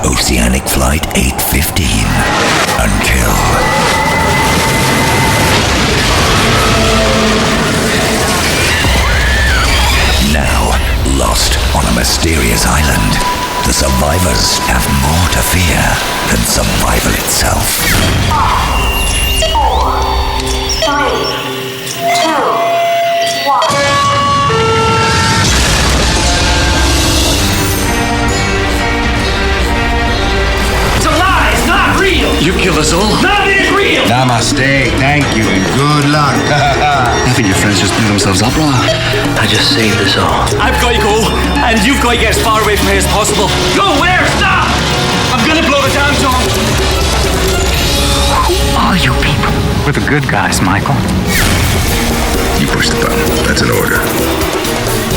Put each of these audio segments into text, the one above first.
Oceanic Flight 815 until... Now, lost on a mysterious island, the survivors have more to fear than survival itself. 5, 4, 3, 2, 1. You killed us all. Nothing is real! Namaste, thank you, and good luck. I think your friends just blew themselves up, brother. I just saved us all. I've got to go, and you've got to get as far away from here as possible. Go where? Stop! I'm gonna blow the damn zone. Who are you people? We're the good guys, Michael. You push the button. That's an order.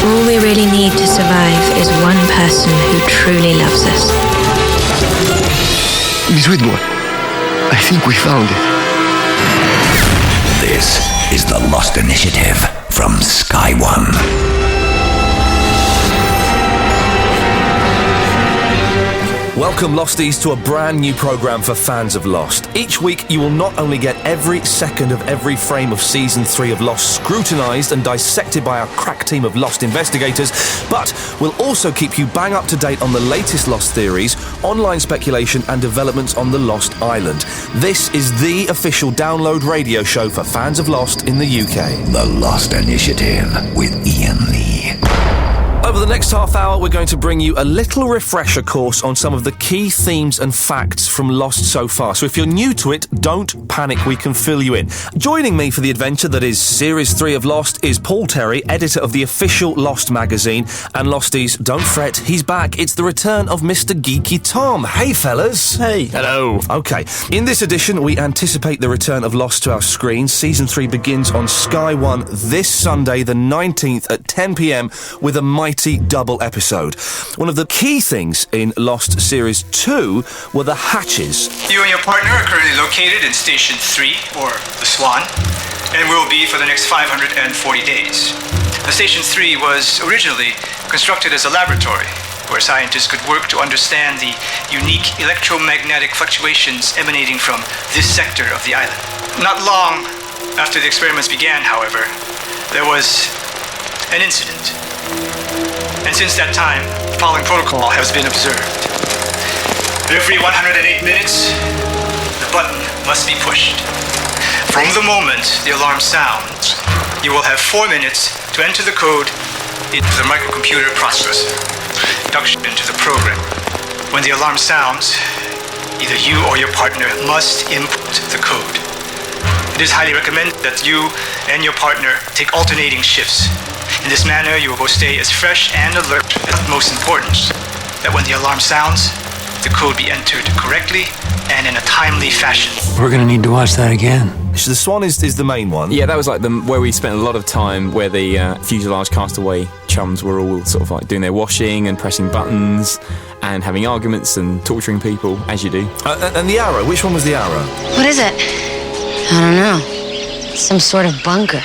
All we really need to survive is one person who truly loves us. Miss Whitmore, I think we found it. This is the Lost Initiative from Sky One. Welcome, Losties, to a brand new programme for fans of Lost. Each week, you will not only get every second of every frame of Season 3 of Lost scrutinised and dissected by our crack team of Lost investigators, but we'll also keep you bang up to date on the latest Lost theories, online speculation and developments on the Lost Island. This is the official download radio show for fans of Lost in the UK. The Lost Initiative with Iain Lee. Over the next half hour, we're going to bring you a little refresher course on some of the key themes and facts from Lost so far. So if you're new to it, don't panic, we can fill you in. Joining me for the adventure that is Series 3 of Lost is Paul Terry, editor of the official Lost magazine. And Losties, don't fret, he's back. It's the return of Mr. Geeky Tom. Hey, fellas. Hey. Hello. Okay. In this edition, we anticipate the return of Lost to our screens. Season 3 begins on Sky One this Sunday, the 19th at 10 p.m. with a mighty double episode. One of the key things in Lost Series 2 were the hatches. You and your partner are currently located in Station 3, or the Swan, and will be for the next 540 days. The Station 3 was originally constructed as a laboratory where scientists could work to understand the unique electromagnetic fluctuations emanating from this sector of the island. Not long after the experiments began, however, there was an incident. And since that time, the following protocol has been observed. Every 108 minutes, the button must be pushed. From the moment the alarm sounds, you will have 4 minutes to enter the code into the microcomputer processor, induction into the program. When the alarm sounds, either you or your partner must input the code. It is highly recommended that you and your partner take alternating shifts. In this manner, you will both stay as fresh and alert. Of utmost importance that when the alarm sounds, the code be entered correctly and in a timely fashion. We're going to need to watch that again. So the Swan is the main one. Yeah, that was like where we spent a lot of time, where the fuselage castaway chums were all sort of like doing their washing and pressing buttons and having arguments and torturing people, as you do. And the Arrow, which one was the Arrow? What is it? I don't know. Some sort of bunker.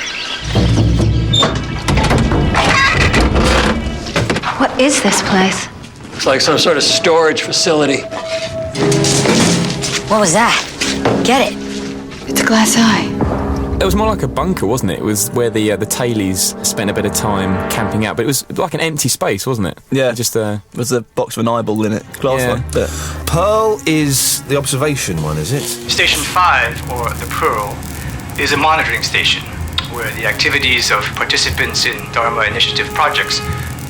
What is this place? It's like some sort of storage facility. What was that? Get it. It's a glass eye. It was more like a bunker, wasn't it? It was where the tailies spent a bit of time camping out, but it was like an empty space, wasn't it? Yeah. Just was a box with an eyeball in it. Glass one. Yeah. Pearl is the observation one, is it? Station 5, or the Pearl, is a monitoring station where the activities of participants in Dharma Initiative projects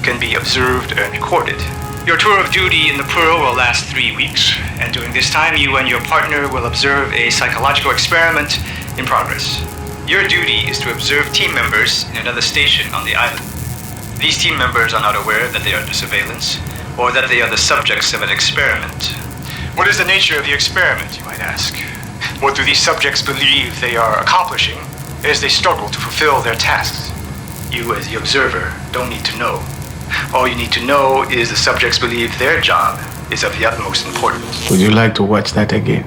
can be observed and recorded. Your tour of duty in the Pearl will last 3 weeks, and during this time you and your partner will observe a psychological experiment in progress. Your duty is to observe team members in another station on the island. These team members are not aware that they are under surveillance, or that they are the subjects of an experiment. What is the nature of the experiment, you might ask? What do these subjects believe they are accomplishing as they struggle to fulfill their tasks? You, as the observer, don't need to know. All you need to know is the subjects believe their job is of the utmost importance. Would you like to watch that again?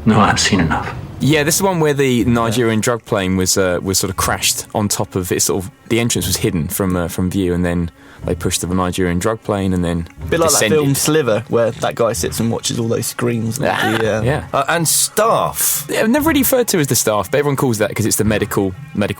No, I've seen enough. Yeah, this is one where the Nigerian drug plane was sort of crashed on top of it. Sort of the entrance was hidden from view, and then they push the Nigerian drug plane and then A bit like descended. that film Sliver, where that guy sits and watches all those screens. Yeah. And staff. Yeah, never really referred to as the staff, but everyone calls that because it's the medical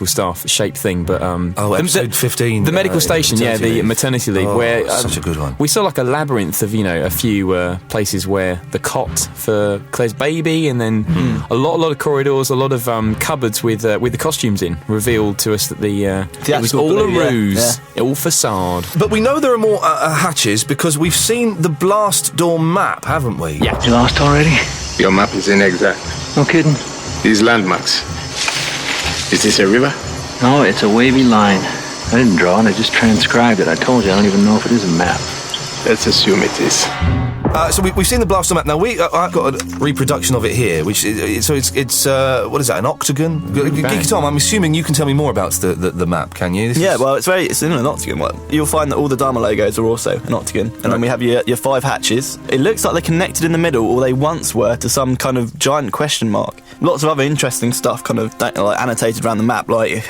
staff shaped thing. But episode 15. the medical station, the maternity leave, where such a good one. We saw like a labyrinth of a few places where the cot for Claire's baby, and then a lot of corridors, a lot of cupboards with the costumes in, revealed to us that it was all a ruse, all facade. But we know there are more hatches because we've seen the blast door map, haven't we? Yeah. You lost already? Your map is inexact. No kidding. These landmarks. Is this a river? No, it's a wavy line. I didn't draw it, I just transcribed it. I told you, I don't even know if it is a map. Let's assume it is. So we've seen the blast door map. Now I've got a reproduction of it here, which it's what is that? An octagon? Geeky Tom, I'm assuming you can tell me more about the map. Can you? Well, it's in an octagon. You'll find that all the Dharma logos are also an octagon, and then we have your 5 hatches. It looks like they're connected in the middle, or they once were, to some kind of giant question mark. Lots of other interesting stuff, kind of annotated around the map, like.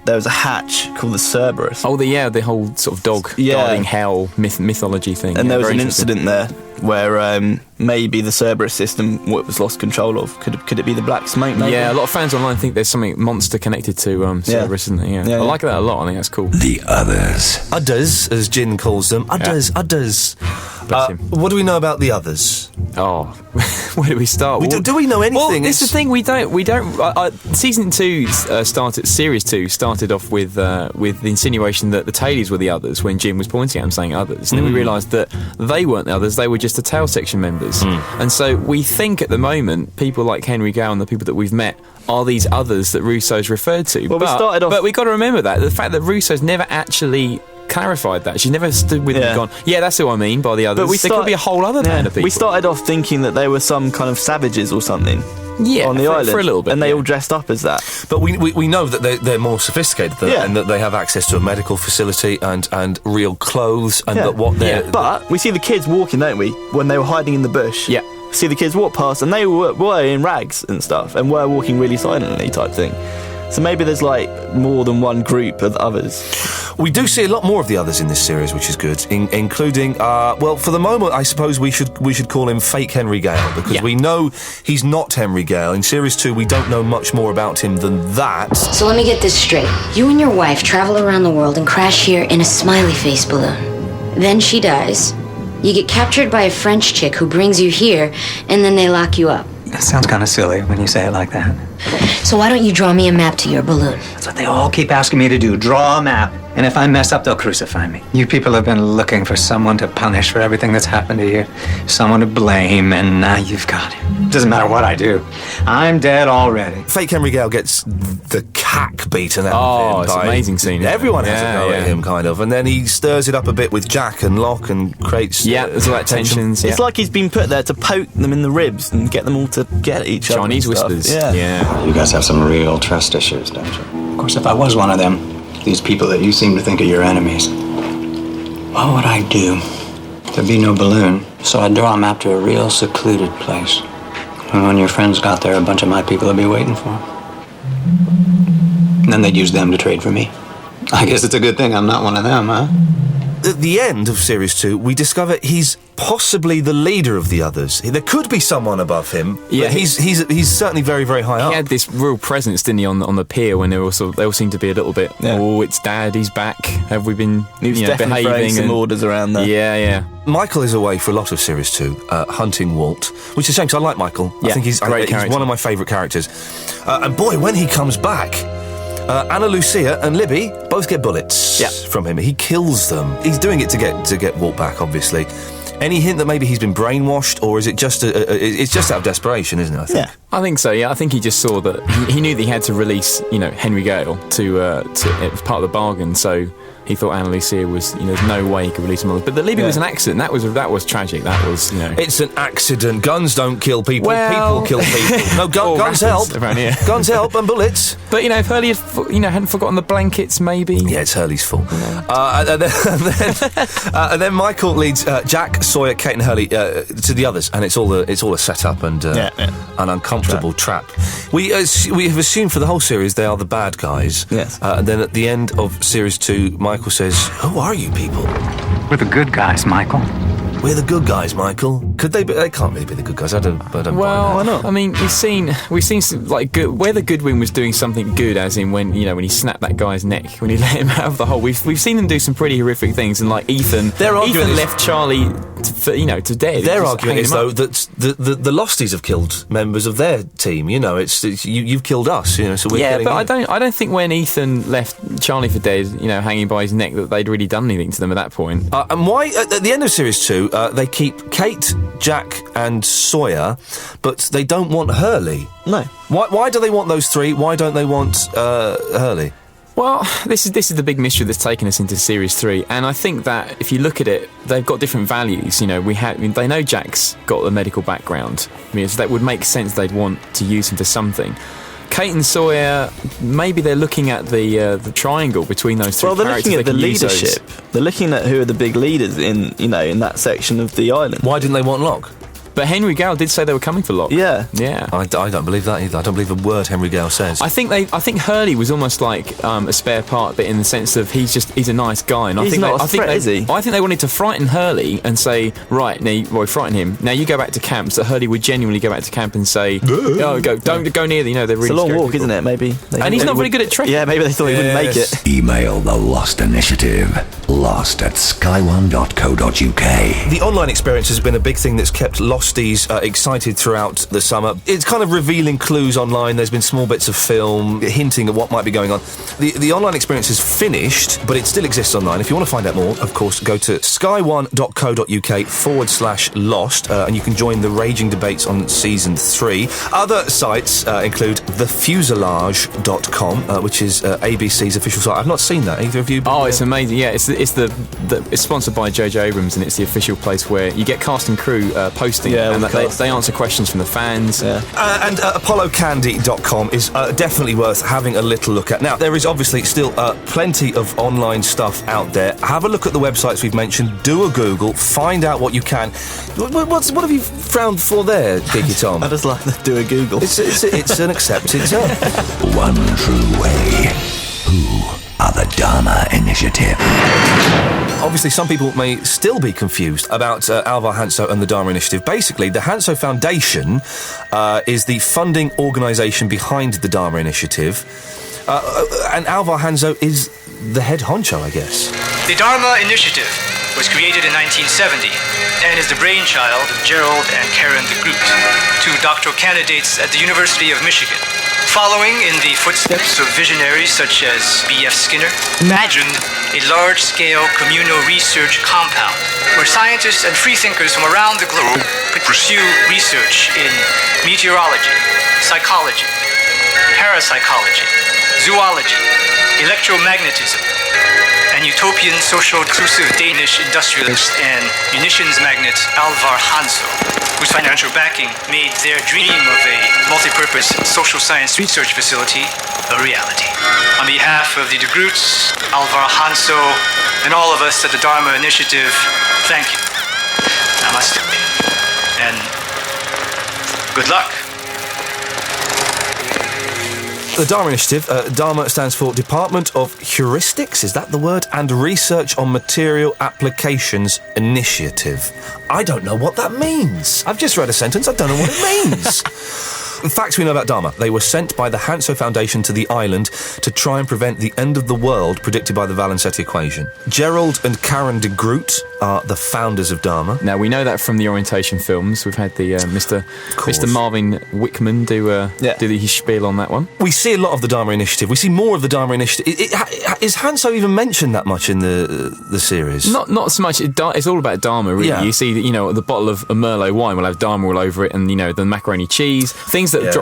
There was a hatch called the Cerberus. Oh, the whole sort of dog guarding hell mythology thing. And there was an incident there where maybe the Cerberus system was lost control of. Could it be the black smoke? Maybe? Yeah, a lot of fans online think there's something monster connected to Cerberus, isn't there? Yeah. I like that a lot. I think that's cool. The others. Udders, as Jin calls them. Udders. Bless him. What do we know about the others? Oh, where do we start? Do we know anything? Well, it's the thing, we don't. Season 2 series 2 started off with the insinuation that the tailies were the others when Jim was pointing at them saying others, and then we realised that they weren't the others, they were just the tail section members. And so we think at the moment people like Henry Gale and the people that we've met are these others that Russo's referred to. Well, but we got to remember that the fact that Russo's never actually clarified that. She never stood with them and gone, that's who I mean by the others. There could be a whole other band of people. We started off thinking that they were some kind of savages or something. On the island for a little bit, and they all dressed up as that. But we know that they're more sophisticated than that, and that they have access to a medical facility and real clothes, and that what they're. But we see the kids walking, don't we? When they were hiding in the bush. Yeah. See the kids walk past, and they were in rags and stuff, and were walking really silently, type thing. So maybe there's more than one group of others. We do see a lot more of the others in this series, which is good, including, for the moment, I suppose we should call him fake Henry Gale, because we know he's not Henry Gale. In Series 2, we don't know much more about him than that. So let me get this straight. You and your wife travel around the world and crash here in a smiley face balloon. Then she dies. You get captured by a French chick who brings you here, and then they lock you up. That sounds kind of silly when you say it like that. So why don't you draw me a map to your balloon? That's what they all keep asking me to do, draw a map. And if I mess up, they'll crucify me. You people have been looking for someone to punish for everything that's happened to you. Someone to blame, and now you've got him. Doesn't matter what I do. I'm dead already. Fake Henry Gale gets the cack beaten out of him. It's an amazing scene. Everyone has a go at him, kind of. And then he stirs it up a bit with Jack and Locke and creates... there's all that tensions. It's like he's been put there to poke them in the ribs and get them all to get at each other. Chinese whispers. Yeah. You guys have some real trust issues, don't you? Of course, if I was one of them, these people that you seem to think are your enemies, what would I do? There'd be no balloon, so I'd draw a map to a real secluded place. And when your friends got there, a bunch of my people would be waiting for them. And then they'd use them to trade for me. I guess it's a good thing I'm not one of them, huh? At the end of Series 2, we discover he's possibly the leader of the others. There could be someone above him. Yeah, he's certainly very, very high up. He had this real presence, didn't he, on the pier when they all seemed to be a little bit. Oh, it's Dad, he's back. Have we been? He was definitely throwing some orders around there. Yeah. Michael is away for a lot of Series 2, hunting Walt, which is a shame because I like Michael. I think he's great. He's one of my favourite characters. And boy, when he comes back. Anna Lucia and Libby both get bullets from him. He kills them. He's doing it to get Walt back, obviously. Any hint that maybe he's been brainwashed, or is it just it's just out of desperation, isn't it? I think so. Yeah, I think he just saw that he knew that he had to release, Henry Gale to it was part of the bargain. So he thought Anna Lucia was, there's no way he could release him. But the Libby was an accident. That was tragic. That was, It's an accident. Guns don't kill people. People kill people. No, guns help. Guns help and bullets. But if Hurley hadn't forgotten the blankets, maybe. Yeah, it's Hurley's fault. And then Michael leads Jack, Sawyer, Kate, and Hurley to the others, and it's all a setup and an uncomfortable trap. We have assumed for the whole series they are the bad guys. Yes. And then at the end of Series 2, Michael Michael says, "Who are you people?" We're the good guys, Michael. We're the good guys, Michael. Could they be? They can't really be the good guys. I don't buy that. Why not? I mean, we've seen some, like, good, where the Goodwin was doing something good, as in when he snapped that guy's neck, when he let him out of the hole. We've seen them do some pretty horrific things, and like Ethan left Charlie to dead. Their argument is though that the Losties have killed members of their team. It's you've killed us. So we're yeah, getting but I don't think when Ethan left Charlie for dead, hanging by his neck, that they'd really done anything to them at that point. And why at the end of series 2? They keep Kate, Jack, and Sawyer, but they don't want Hurley. No. Why do they want those three? Why don't they want Hurley? Well, this is the big mystery that's taken us into Series 3, and I think that if you look at it, they've got different values. They know Jack's got a medical background. So that would make sense they'd want to use him for something. Kate and Sawyer, maybe they're looking at the triangle between those three characters. Well, they're looking at the leadership. They're looking at who are the big leaders in that section of the island. Why didn't they want Locke? But Henry Gale did say they were coming for Locke. Yeah. I don't believe that either. I don't believe a word Henry Gale says. I think Hurley was almost like a spare part, but in the sense of he's a nice guy. And is he? I think they wanted to frighten Hurley and say, right, now, frighten him. Now you go back to camp, so Hurley would genuinely go back to camp and say, don't go near. They're really. It's a long walk, isn't it? Maybe. And he's not very good at trekking. Yeah, maybe they thought he wouldn't make it. Email the Lost Initiative, lost@sky1.co.uk. The online experience has been a big thing that's kept Losties excited throughout the summer. It's kind of revealing clues online. There's been small bits of film hinting at what might be going on. The online experience is finished, but it still exists online. If you want to find out more, of course, go to sky1.co.uk/lost, and you can join the raging debates on Season 3. Other sites include thefuselage.com, which is ABC's official site. I've not seen that. Either of you? Oh, it's amazing. Yeah, it's sponsored by J.J. Abrams, and it's the official place where you get cast and crew posting, and they answer questions from the fans. Yeah. And ApolloCandy.com is definitely worth having a little look at. Now, there is obviously still plenty of online stuff out there. Have a look at the websites we've mentioned. Do a Google. Find out what you can. What have you found for there, Geeky Tom? I just like to do a Google. It's an accepted term. One true way. Who are the Dharma Initiative? Obviously, some people may still be confused about Alvar Hanso and the Dharma Initiative. Basically, the Hanso Foundation is the funding organisation behind the Dharma Initiative, and Alvar Hanso is the head honcho, I guess. The Dharma Initiative was created in 1970 and is the brainchild of Gerald and Karen de Groot, two doctoral candidates at the University of Michigan. Following in the footsteps of visionaries such as B.F. Skinner, imagined a large-scale communal research compound where scientists and freethinkers from around the globe could pursue research in meteorology, psychology, parapsychology, zoology, electromagnetism, and utopian social-inclusive Danish industrialist and munitions magnate Alvar Hanso, whose financial backing made their dream of a multi-purpose social science research facility a reality. On behalf of the de Groots, Alvar Hanso, and all of us at the Dharma Initiative, thank you. Namaste. And good luck. The Dharma Initiative, Dharma stands for Department of Heuristics, is that the word? And Research on Material Applications Initiative. I don't know what that means. I've just read a sentence, I don't know what it means. Facts we know about Dharma. They were sent by the Hanso Foundation to the island to try and prevent the end of the world predicted by the Valenzetti equation. Gerald and Karen de Groot are the founders of Dharma. Now, we know that from the orientation films. We've had the Mr. Marvin Wickman do his spiel on that one. We see a lot of the Dharma Initiative. We see more of the Dharma Initiative. Is Hanso even mentioned that much in the series? Not so much. It's all about Dharma, really. Yeah. You see that, the bottle of Merlot wine will have Dharma all over it, and the macaroni cheese, things that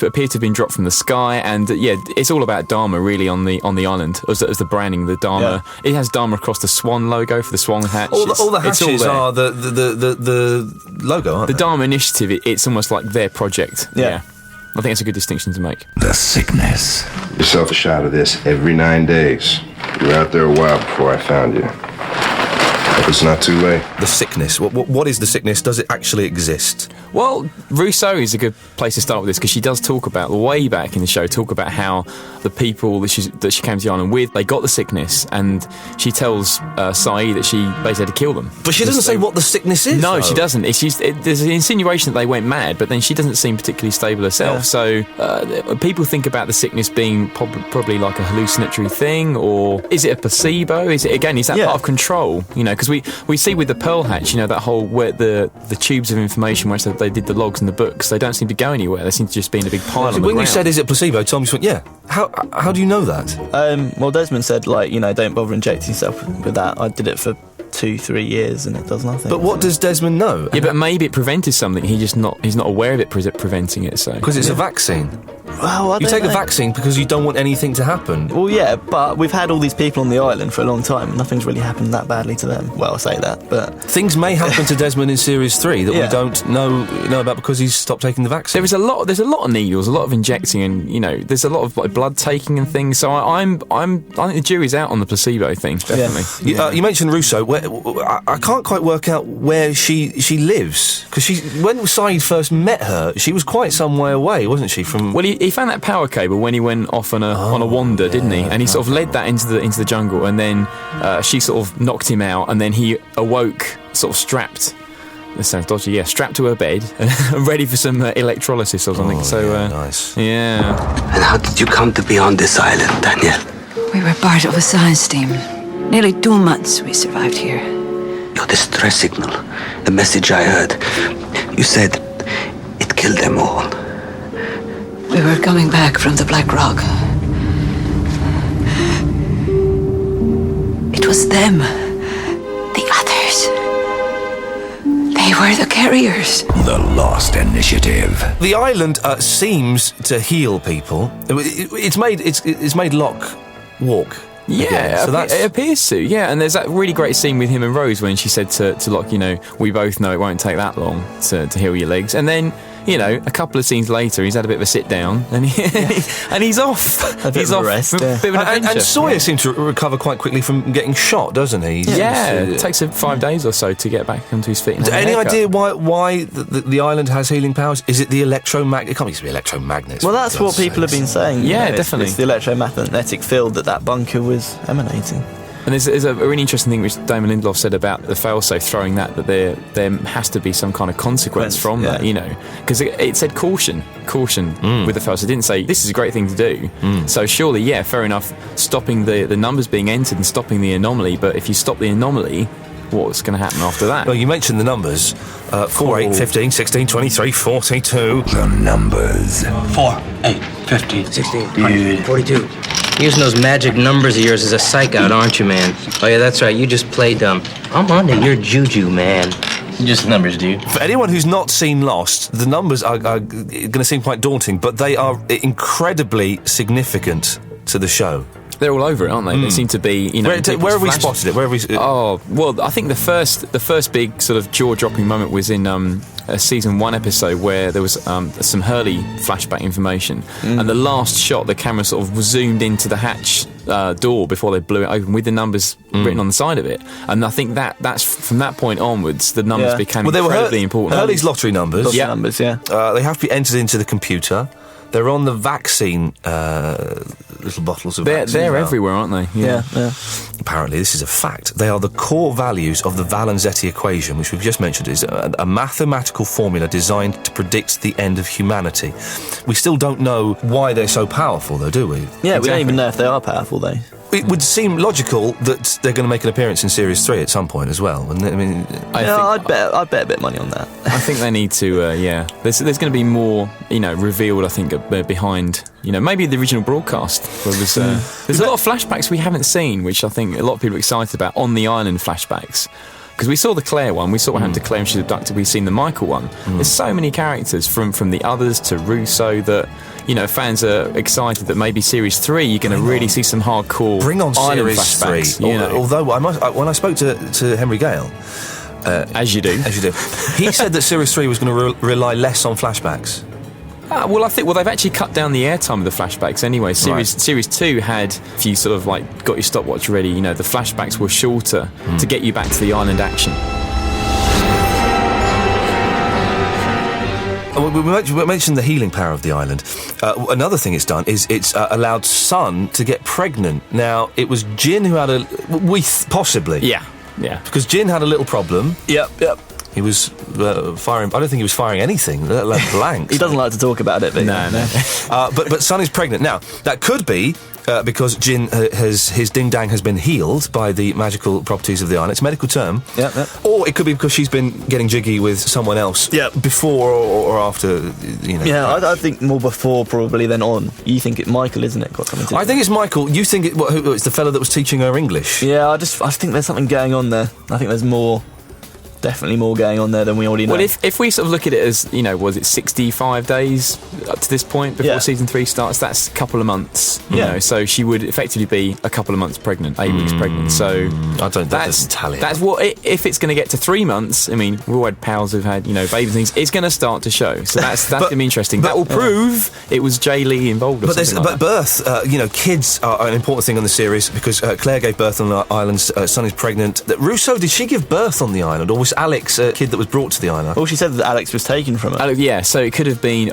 appear to have been dropped from the sky, and it's all about Dharma really on the island as the branding, the Dharma. Yeah. It has Dharma across the swan logo for the swan hatch. All the hatches are the logo, aren't they? The Dharma Initiative, it's almost like their project. Yeah. I think it's a good distinction to make. The sickness. Give yourself a shot of this every 9 days. You were out there a while before I found you. Hope it's not too late. The sickness. What is the sickness? Does it actually exist? Well, Russo is a good place to start with this because she does talk about, way back in the show, talk about how the people that she came to the island with, they got the sickness, and she tells Saeed that she basically had to kill them. But she doesn't say what the sickness is. No, she doesn't. There's an insinuation that they went mad, but then she doesn't seem particularly stable herself. Yeah. So people think about the sickness being probably like a hallucinatory thing, or is it a placebo? Is that part of control? Because we see with the Pearl Hatch, that whole where the tubes of information where they did the logs and the books, they don't seem to go anywhere. They seem to just be in a big pile on the ground. When you said, is it placebo, Tom just went, yeah. How do you know that? Well, Desmond said, don't bother injecting yourself with that. I did it for 2-3 years and it does nothing. But what does Desmond know? Yeah, but maybe it prevented something. He's not aware of it preventing it. So because it's a vaccine. Well, you take a vaccine because you don't want anything to happen. Well, yeah, but we've had all these people on the island for a long time and nothing's really happened that badly to them. Well, I say that, but things may happen to Desmond in Series 3 that we don't know about because he's stopped taking the vaccine. There's a lot of needles, a lot of injecting, and there's a lot of blood taking and things. So I think the jury's out on the placebo thing. Definitely. Yeah. You mentioned Russo. I can't quite work out where she lives because when Saeed first met her, she was quite some way away, wasn't she? From he found that power cable when he went off on a wander, didn't he? And he sort of led that into the jungle, and then she sort of knocked him out, and then he awoke sort of strapped. This sounds dodgy. Yeah, strapped to her bed, ready for some electrolysis or something. Nice. Yeah. And how did you come to be on this island, Daniel? We were part of a science team. Nearly 2 months we survived here. Your distress signal, the message I heard. You said it killed them all. We were coming back from the Black Rock. It was them. The others. They were the carriers. The Lost Initiative. The island seems to heal people. It's made Locke walk. Yeah, so it appears to. Yeah, and there's that really great scene with him and Rose when she said to Locke, we both know it won't take that long to heal your legs. And then, a couple of scenes later, he's had a bit of a sit down and he's off. He's off. Rest, a bit of an adventure. And Sawyer seems to recover quite quickly from getting shot, doesn't he? Yeah, it takes him 5 days or so to get back onto his feet. Any idea why the island has healing powers? Is it the electromagnet? It can't be electromagnets. Well, that's what people have been saying. Yeah, definitely. It's the electromagnetic field that bunker was emanating. And there's a really interesting thing which Damon Lindelof said about the failsafe throwing that there has to be some kind of consequence from that, because it said caution with the failsafe. It didn't say this is a great thing to do. So surely, fair enough, stopping the numbers being entered and stopping the anomaly. But if you stop the anomaly, what's going to happen after that? Well, you mentioned the numbers: 4, 8, 15, 16, 23, 42. The numbers: 4, 8, 15, 16, 20, 42. Using those magic numbers of yours as a psych out, aren't you, man? Oh, yeah, that's right. You just play dumb. I'm on to your juju, man. Just numbers, dude. For anyone who's not seen Lost, the numbers are going to seem quite daunting, but they are incredibly significant to the show. They're all over it, aren't they? They seem to be, Where have we spotted it? Oh, well, I think the first big sort of jaw-dropping moment was in a season 1 episode where there was some Hurley flashback information, and the last shot, the camera sort of zoomed into the hatch door before they blew it open with the numbers written on the side of it, and I think that's from that point onwards the numbers became incredibly important. Hurley's lottery numbers. Numbers, they have to be entered into the computer. They're on the vaccine little bottles of vaccine. They're everywhere, aren't they? Yeah. Apparently, this is a fact. They are the core values of the Valenzetti equation, which we've just mentioned is a mathematical formula designed to predict the end of humanity. We still don't know why they're so powerful, though, do we? Yeah, we don't even know if they are powerful, though. It would seem logical that they're going to make an appearance in Series 3 at some point as well. And I mean, I'd bet a bit of money on that. I think they need to. There's going to be more, revealed. I think behind, maybe the original broadcast. There's a lot of flashbacks we haven't seen, which I think a lot of people are excited about on the island flashbacks. Because we saw the Claire one, we saw what happened to Claire when she was abducted, we've seen the Michael one. There's so many characters from the others to Russo that, fans are excited that maybe Series 3 you're going to really see some hardcore Bring on island Series flashbacks. 3. Although, when I spoke to Henry Gale... as you do. He said that Series 3 was going to rely less on flashbacks. I think they've actually cut down the airtime of the flashbacks anyway. Series 2 had, if you sort of got your stopwatch ready, the flashbacks were shorter to get you back to the island action. We mentioned the healing power of the island. Another thing it's done is it's allowed Sun to get pregnant. Now, it was Jin who had possibly. Yeah. Because Jin had a little problem. Yep. He was firing. I don't think he was firing anything, let alone blanks. He doesn't like to talk about it. But No. But Sun is pregnant now. That could be because Jin his ding dang has been healed by the magical properties of the island. It's a medical term. Yep. Or it could be because she's been getting jiggy with someone else. Before or after. Yeah, I think more before probably than on. You think it's Michael, isn't it? Got something to do. I think it's Michael. You think it's the fella that was teaching her English? Yeah, I think there's something going on there. I think there's definitely more going on there than we already know. Well, if we sort of look at it as, was it 65 days up to this point before season 3 starts? That's a couple of months. You know, so she would effectively be a couple of months pregnant, 8 weeks pregnant. So I don't. That doesn't tally. That's what. If it's going to get to 3 months, I mean, we've all had pals who've had babies and things. It's going to start to show. So that's going to be interesting. That will prove it was Jay Lee involved. But birth, kids are an important thing on the series because Claire gave birth on the island. Sun is pregnant. Russo, did she give birth on the island, or was Alex a kid that was brought to the island? Well, she said that Alex was taken from her. So it could have been.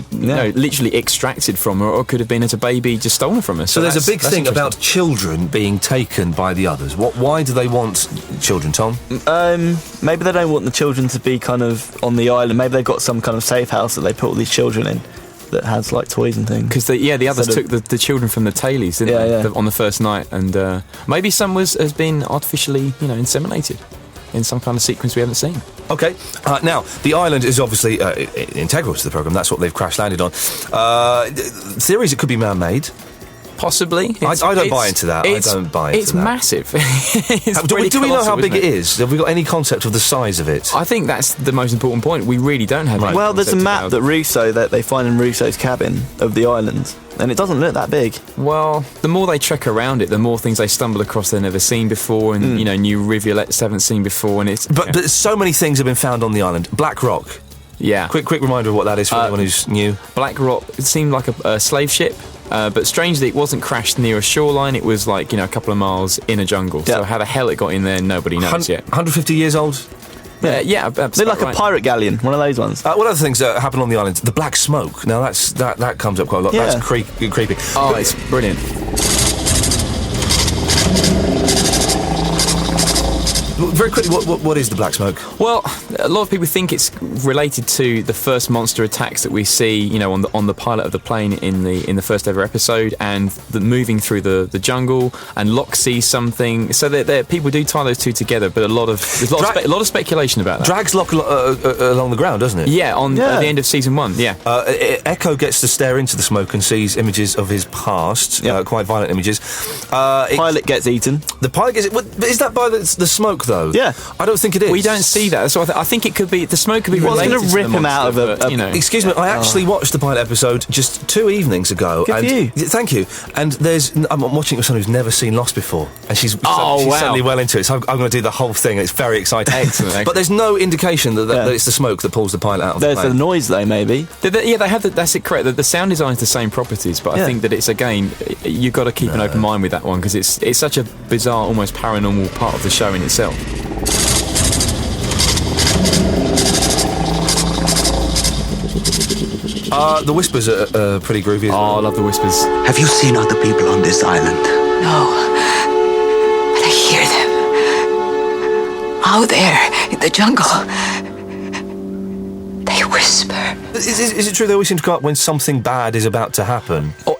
Literally extracted from her, or it could have been as a baby just stolen from her. So there's a big thing about children being taken by the others. Why do they want children, Tom? Maybe they don't want the children to be kind of on the island. Maybe they've got some kind of safe house that they put all these children in that has like toys and things. Because the others took the children from the tailies, didn't they? On the first night, and maybe some has been artificially, inseminated in some kind of sequence we haven't seen. Okay. Now, the island is obviously integral to the programme. That's what they've crash-landed on. Theories it could be man-made. Possibly. I don't buy into that. I don't buy into that. It's massive. Do we know how big it is? Have we got any concept of the size of it? I think that's the most important point. We really don't have any Well, there's a map that that they find in Russo's cabin of the island, and it doesn't look that big. Well, the more they trek around it, the more things they stumble across they've never seen before, and new rivulets they haven't seen before, and it's... But so many things have been found on the island. Black Rock. Yeah. Quick reminder of what that is for anyone who's new. Black Rock, it seemed like a slave ship. But strangely, it wasn't crashed near a shoreline. It was like, a couple of miles in a jungle. So how the hell it got in there, nobody knows yet. 150 years old? Yeah, they're like a pirate galleon, one of those ones. One of the things that happen on the island, the black smoke. Now that comes up quite a lot. Yeah. That's creepy. Oh, it's brilliant. Very quickly, what is the black smoke? Well, a lot of people think it's related to the first monster attacks that we see, on the pilot of the plane in the first ever episode, and the moving through the jungle. And Locke sees something, so that people do tie those two together. But there's a lot of speculation about that. Drags Locke along the ground, doesn't it? Yeah, at the end of season 1. Yeah. Echo gets to stare into the smoke and sees images of his past, quite violent images. Pilot gets eaten. The pilot gets. Is that by the smoke though? Yeah, I don't think it is. We don't see that, so I think it could be the smoke could be related. What's going to rip him out of Excuse me, I actually watched the pilot episode just 2 evenings ago. Good for you. Thank you. And I'm watching it with someone who's never seen Lost before, and she's suddenly well into it. So I'm going to do the whole thing. It's very exciting. Excellent. But there's no indication that it's the smoke that pulls the pilot out of the plane. There's the noise though, maybe. They have that's it. Correct. The sound design is the same properties, but I think that it's you've got to keep an open mind with that one because it's such a bizarre, almost paranormal part of the show in itself. The whispers are pretty groovy. I love the whispers. Have you seen other people on this island? No, but I hear them. Out there in the jungle. They whisper. Is it true they always seem to go up when something bad is about to happen? Or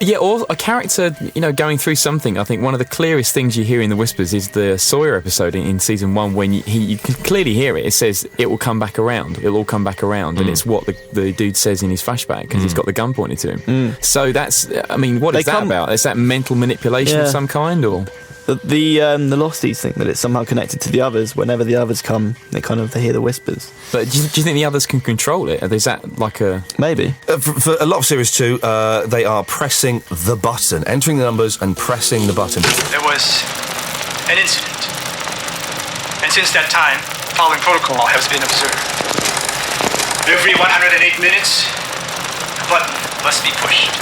a character, going through something. I think one of the clearest things you hear in the whispers is the Sawyer episode in season 1 when you can clearly hear it. It says it will come back around. It'll all come back around, and it's what the dude says in his flashback because he's got the gun pointed to him. So that's, what is that about? Is that mental manipulation of some kind, or? The Losties think that it's somehow connected to the others. Whenever the others come, they hear the whispers. But do you think the others can control it? Is that like a... Maybe. For a lot of Series 2, they are pressing the button, entering the numbers and pressing the button. There was an incident. And since that time, following protocol has been observed. Every 108 minutes, a button must be pushed.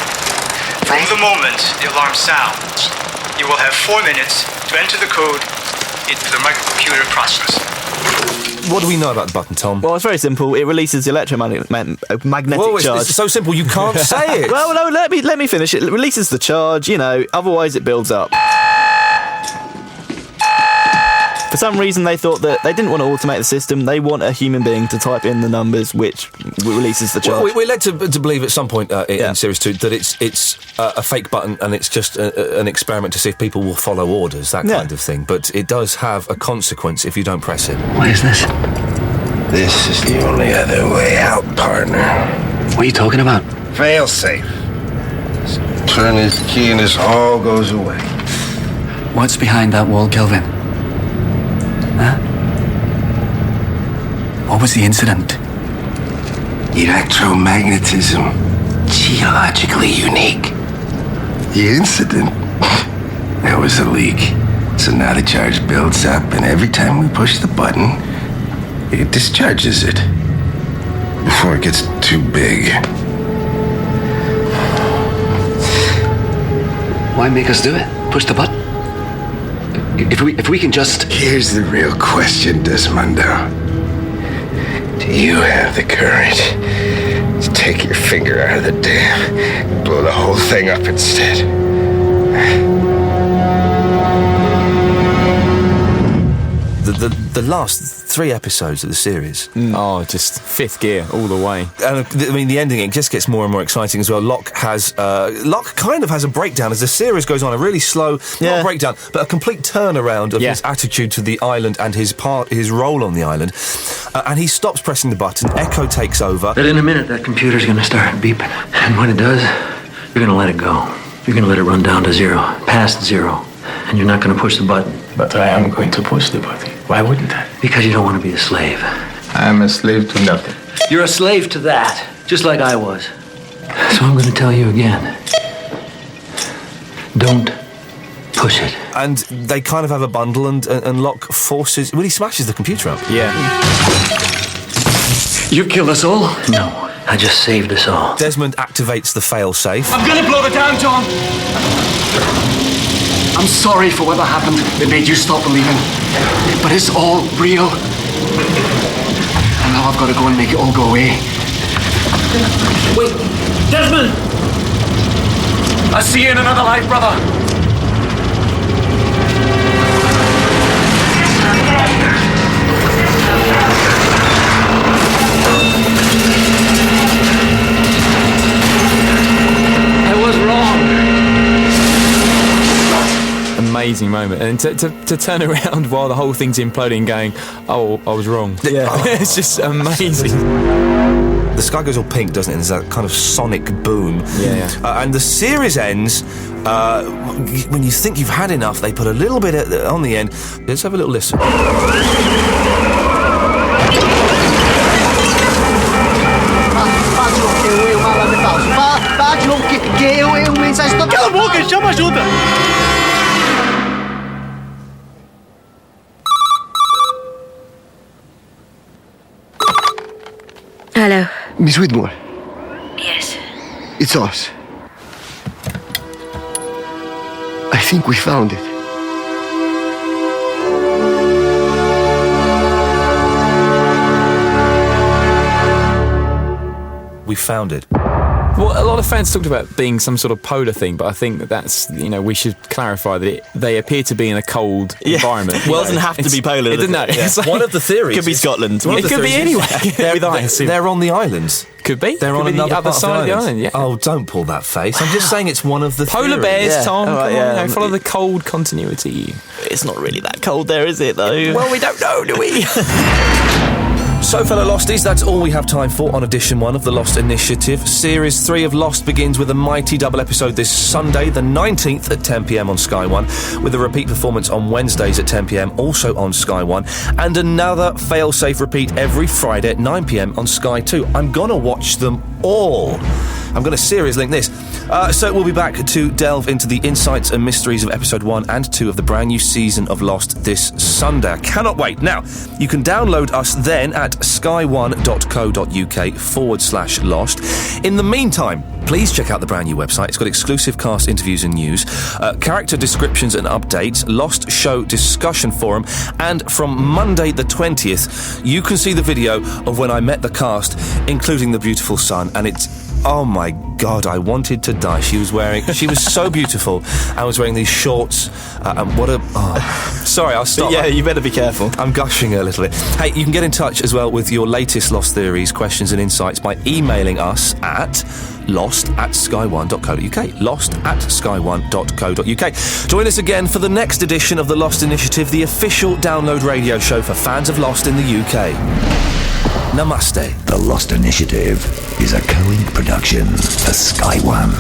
From the moment the alarm sounds, you will have 4 minutes to enter the code into the microcomputer processor. What do we know about the button, Tom? Well, it's very simple. It releases the electromagnetic charge. It's so simple you can't say it. Well, no, let me finish it. It releases the charge, otherwise it builds up. For some reason, they thought that they didn't want to automate the system. They want a human being to type in the numbers, which releases the charge. Well, we're led to believe at some point in Series 2 that it's a fake button and it's just an experiment to see if people will follow orders, that kind of thing. But it does have a consequence if you don't press it. What is this? This is the only other way out, partner. What are you talking about? Fail-safe. Just turn this key and this all goes away. What's behind that wall, Kelvin? Huh? What was the incident? Electromagnetism. Geologically unique. The incident? There was a leak. So now the charge builds up, and every time we push the button, it discharges it. Before it gets too big. Why make us do it? Push the button? If we can just... Here's the real question, Desmondo. Do you have the courage to take your finger out of the dam and blow the whole thing up instead? The last 3 episodes of the series. Oh, just fifth gear all the way. And the ending, it just gets more and more exciting as well. Locke kind of has a breakdown as the series goes on. A really slow, not breakdown, but a complete turnaround of his attitude to the island and his role on the island. And he stops pressing the button. Echo takes over. But in a minute, that computer's going to start beeping. And when it does, you're going to let it go. You're going to let it run down to 0, past 0. And you're not going to push the button. But I am going to push the button. Why wouldn't I? Because you don't want to be a slave. I'm a slave to nothing. You're a slave to that, just like I was. So I'm going to tell you again. Don't push it. And they kind of have a bundle, and Locke forces... Well, he smashes the computer up. Yeah. You killed us all? No, I just saved us all. Desmond activates the fail-safe. I'm gonna blow it down, Tom! I'm sorry for whatever happened. It made you stop believing. But it's all real. And now I've got to go and make it all go away. Wait, Desmond! I'll see you in another life, brother. I was wrong. Amazing moment, and to turn around while the whole thing's imploding, going, "Oh, I was wrong." Yeah, it's just amazing. The sky goes all pink, doesn't it? There's that kind of sonic boom. Yeah. And the series ends when you think you've had enough. They put a little bit on the end. Let's have a little listen. Cala a boca, chama ajuda! Hello. Miss Whitmore, Yes. it's us. I think we found it. We found it. Well, a lot of fans talked about being some sort of polar thing, but I think that's, we should clarify that they appear to be in a cold environment. Well, it doesn't have to be polar. It doesn't know. Yeah. It's like, One of the theories could be Scotland. it could be anywhere. They're on the islands. Could be. They're could on be another the other part side of the island. Yeah. Oh, don't pull that face. I'm just saying it's one of the Polar theories. bears, Tom. All right, come on, follow the cold continuity. It's not really that cold there, is it, though? Well, we don't know, do we? So, fellow Losties, that's all we have time for on Edition 1 of The Lost Initiative. Series 3 of Lost begins with a mighty double episode this Sunday, the 19th at 10pm on Sky 1, with a repeat performance on Wednesdays at 10pm, also on Sky 1, and another fail-safe repeat every Friday at 9pm on Sky 2. I'm gonna watch them all. I'm going to series link this. So we'll be back to delve into the insights and mysteries of episode 1 and 2 of the brand new season of Lost this Sunday. I cannot wait. Now, you can download us then at sky1.co.uk/Lost. In the meantime, please check out the brand new website. It's got exclusive cast interviews and news, character descriptions and updates, Lost show discussion forum, and from Monday the 20th, you can see the video of when I met the cast, including the beautiful Sun, and it's, oh my God, I wanted to die. She was so beautiful. I was wearing these shorts, and sorry, I'll stop. Yeah, you better be careful. I'm gushing a little bit. Hey, you can get in touch as well with your latest Lost theories, questions and insights by emailing us at lost@sky1.co.uk. lost@sky1.co.uk. Join us again for the next edition of the Lost Initiative, the official download radio show for fans of Lost in the UK. Namaste. The Lost Initiative is a co-ink production for Sky One.